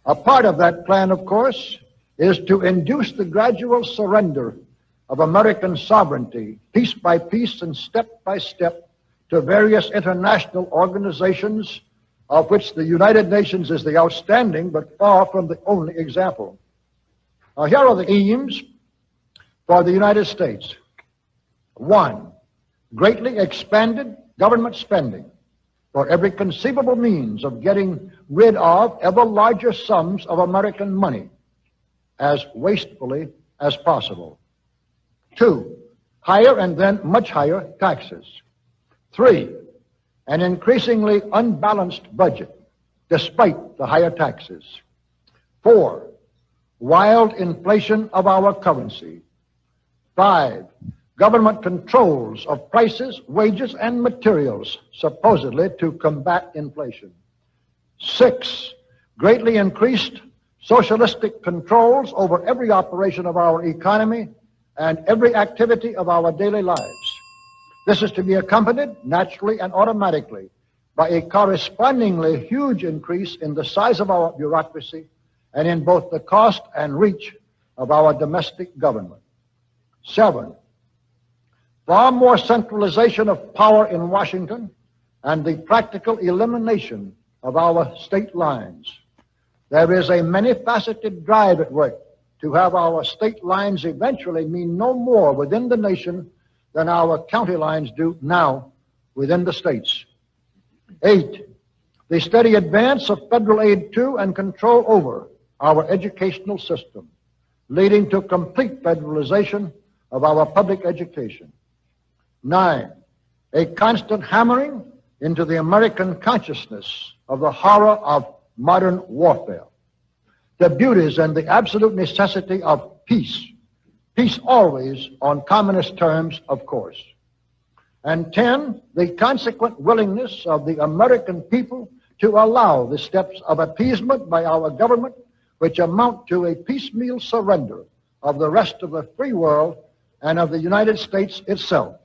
A part of that plan, of course, is to induce the gradual surrender of American sovereignty, piece by piece and step by step, to various international organizations, of which the United Nations is the outstanding but far from the only example. Now, here are the aims for the United States. 1, greatly expanded government spending for every conceivable means of getting rid of ever larger sums of American money as wastefully as possible. 2, higher and then much higher taxes. 3, an increasingly unbalanced budget despite the higher taxes. 4, wild inflation of our currency. 5, government controls of prices, wages, and materials, supposedly to combat inflation. 6, greatly increased socialistic controls over every operation of our economy and every activity of our daily lives. This is to be accompanied, naturally and automatically, by a correspondingly huge increase in the size of our bureaucracy and in both the cost and reach of our domestic government. 7, far more centralization of power in Washington and the practical elimination of our state lines. There is a many-faceted drive at work to have our state lines eventually mean no more within the nation than our county lines do now within the states. 8, the steady advance of federal aid to and control over our educational system, leading to complete federalization of our public education. 9, a constant hammering into the American consciousness of the horror of modern warfare, the beauties and the absolute necessity of peace, peace always on communist terms, of course. And 10, the consequent willingness of the American people to allow the steps of appeasement by our government, which amount to a piecemeal surrender of the rest of the free world and of the United States itself.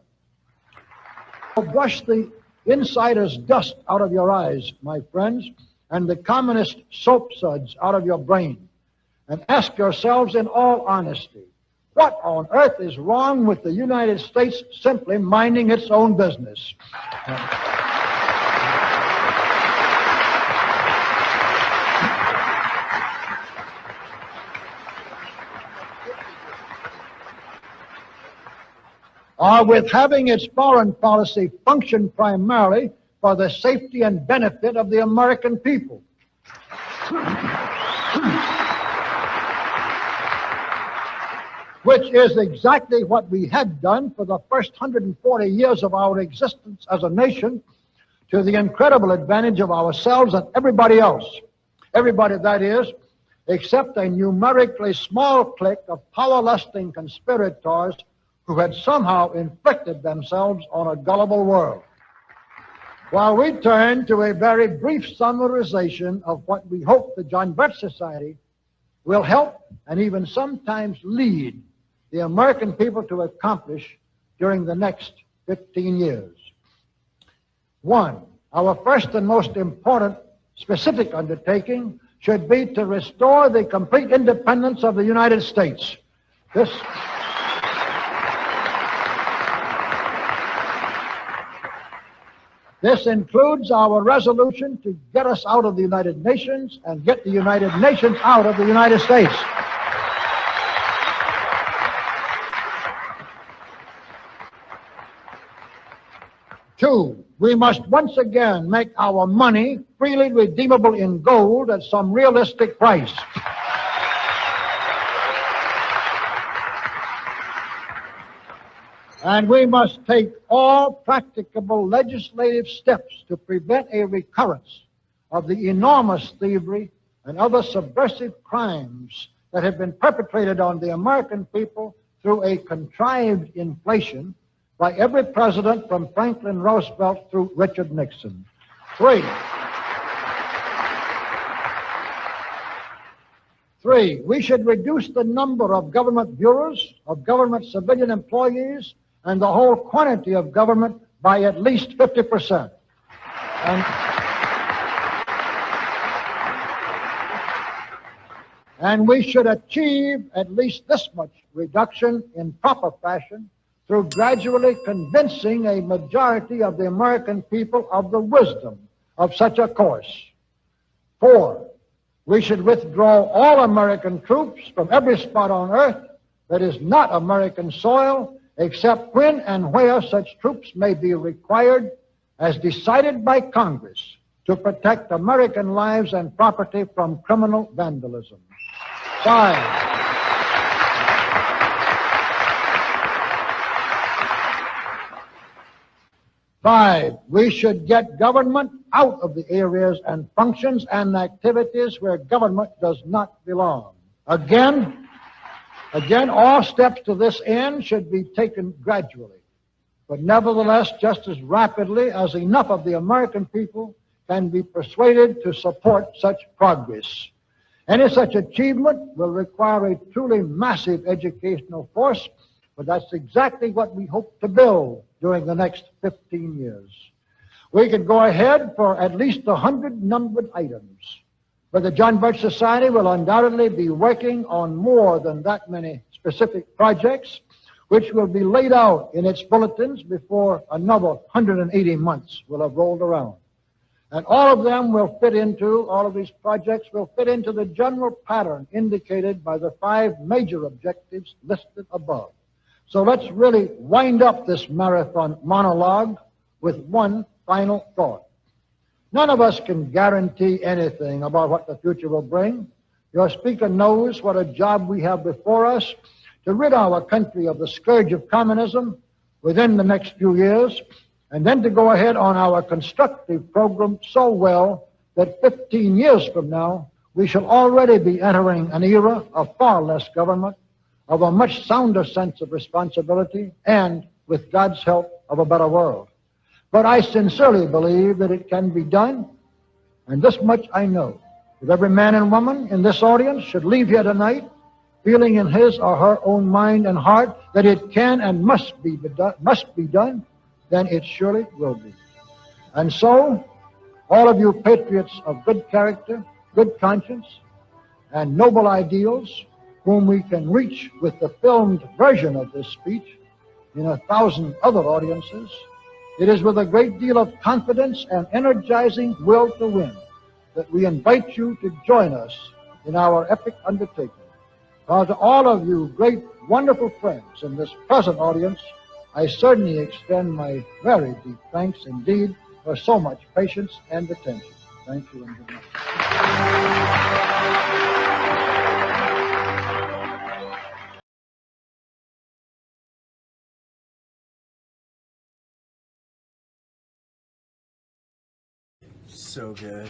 Brush the insider's dust out of your eyes, my friends, and the communist soap suds out of your brain, and ask yourselves in all honesty, what on earth is wrong with the United States simply minding its own business? Or with having its foreign policy function primarily for the safety and benefit of the American people. Which is exactly what we had done for the first 140 years of our existence as a nation, to the incredible advantage of ourselves and everybody else. Everybody, that is, except a numerically small clique of power-lusting conspirators who had somehow inflicted themselves on a gullible world. While we turn to a very brief summarization of what we hope the John Birch Society will help and even sometimes lead the American people to accomplish during the next 15 years. 1, our first and most important specific undertaking should be to restore the complete independence of the United States. This includes our resolution to get us out of the United Nations and get the United Nations out of the United States. Two, we must once again make our money freely redeemable in gold at some realistic price. And we must take all practicable legislative steps to prevent a recurrence of the enormous thievery and other subversive crimes that have been perpetrated on the American people through a contrived inflation by every president from Franklin Roosevelt through Richard Nixon. 3, we should reduce the number of government bureaus, of government civilian employees, and the whole quantity of government by at least 50%. And we should achieve at least this much reduction in proper fashion through gradually convincing a majority of the American people of the wisdom of such a course. 4, we should withdraw all American troops from every spot on earth that is not American soil, except when and where such troops may be required, as decided by Congress, to protect American lives and property from criminal vandalism. 5, we should get government out of the areas and functions and activities where government does not belong. Again, all steps to this end should be taken gradually, but nevertheless just as rapidly as enough of the American people can be persuaded to support such progress. Any such achievement will require a truly massive educational force, but that's exactly what we hope to build during the next 15 years. We could go ahead for at least 100 numbered items, but the John Birch Society will undoubtedly be working on more than that many specific projects, which will be laid out in its bulletins before another 180 months will have rolled around. And all of them will fit into, all of these projects will fit into the general pattern indicated by the 5 major objectives listed above. So let's really wind up this marathon monologue with one final thought. None of us can guarantee anything about what the future will bring. Your speaker knows what a job we have before us to rid our country of the scourge of communism within the next few years, and then to go ahead on our constructive program so well that 15 years from now, we shall already be entering an era of far less government, of a much sounder sense of responsibility, and, with God's help, of a better world. But I sincerely believe that it can be done, and this much I know, that every man and woman in this audience should leave here tonight feeling in his or her own mind and heart that it can and must be done, then it surely will be. And so, all of you patriots of good character, good conscience, and noble ideals, whom we can reach with the filmed version of this speech in 1,000 other audiences, it is with a great deal of confidence and energizing will to win that we invite you to join us in our epic undertaking. While to all of you great, wonderful friends in this present audience, I certainly extend my very deep thanks indeed for so much patience and attention. Thank you and good night. So good.